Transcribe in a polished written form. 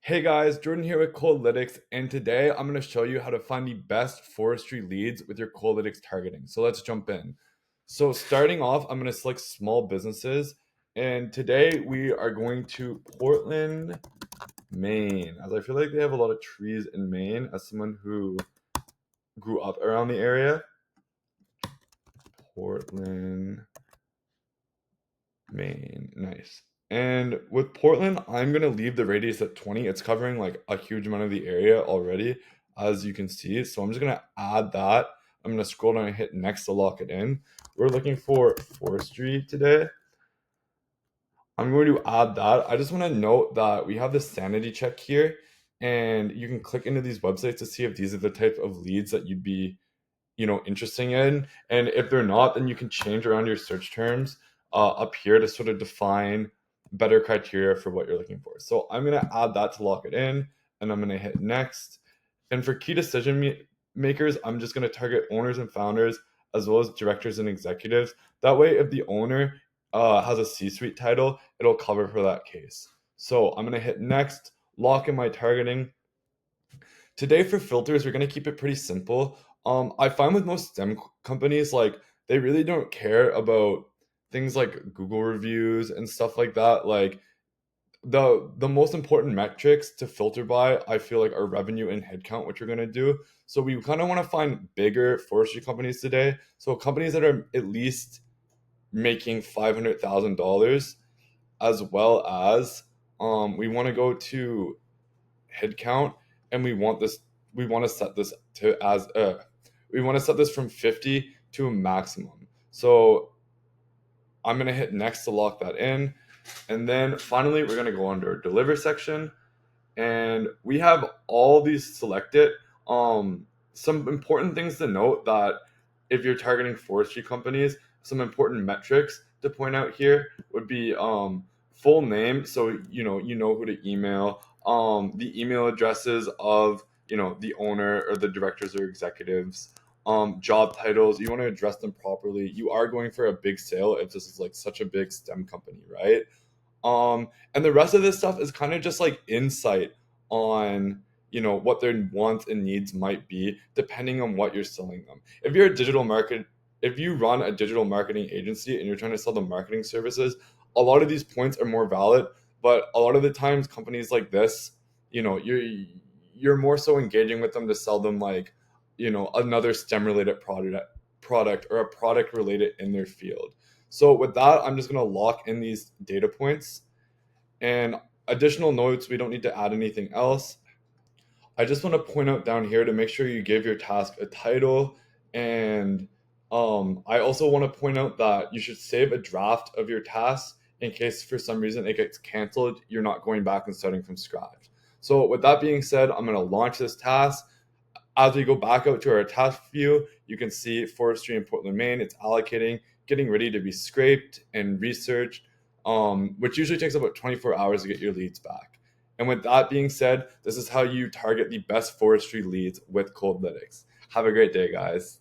Hey guys, Jordan here with Coldlytics, and today I'm going to show you how to find the best forestry leads with your Coldlytics targeting. So let's jump in. So starting off, I'm going to select small businesses, and today we are going to Portland, Maine, as I feel like they have a lot of trees in Maine. As someone who grew up around the area, Portland, Maine, nice. And with Portland, I'm gonna leave the radius at 20. It's covering like a huge amount of the area already, as you can see. So I'm just gonna add that. I'm gonna scroll down and hit next to lock it in. We're looking for forestry today. I'm going to add that. I just want to note that we have this sanity check here, and you can click into these websites to see if these are the type of leads that you'd be interesting in. And if they're not, then you can change around your search terms up here to sort of define better criteria for what you're looking for. So I'm going to add that to lock it in, and I'm going to hit next. And for key makers, I'm just going to target owners and founders as well as directors and executives. That way, if the owner has a C-suite title, it'll cover for that case. So I'm going to hit next, lock in my targeting. Today for filters, we're gonna keep it pretty simple. I find with most STEM companies, like they really don't care about things like Google reviews and stuff like that. Like the most important metrics to filter by, I feel like, are revenue and headcount, which we're gonna do. So we kind of want to find bigger forestry companies today. So companies that are at least making $500,000, as well as we want to go to headcount, and we want to set this to as we want to set this from 50 to a maximum. So I'm going to hit next to lock that in, and then finally we're going to go under deliver section, and we have all these selected. Some important things to note that if you're targeting forestry companies, some important metrics to point out here would be full name, so you know who to email, the email addresses of the owner or the directors or executives, job titles. You want to address them properly. You are going for a big sale if this is like such a big STEM company, right? And the rest of this stuff is kind of just like insight on what their wants and needs might be depending on what you're selling them. If you run a digital marketing agency and you're trying to sell them marketing services, a lot of these points are more valid. But a lot of the times companies like this, you're more so engaging with them to sell them like another STEM related product or a product related in their field. So with that, I'm just going to lock in these data points, and additional notes, we don't need to add anything else. I just want to point out down here to make sure you give your task a title. And I also want to point out that you should save a draft of your task in case for some reason it gets canceled. You're not going back and starting from scratch. So with that being said, I'm going to launch this task. As we go back out to our task view, you can see forestry in Portland, Maine. It's allocating, getting ready to be scraped and researched, which usually takes about 24 hours to get your leads back. And with that being said, this is how you target the best forestry leads with Coldlytics. Have a great day, guys.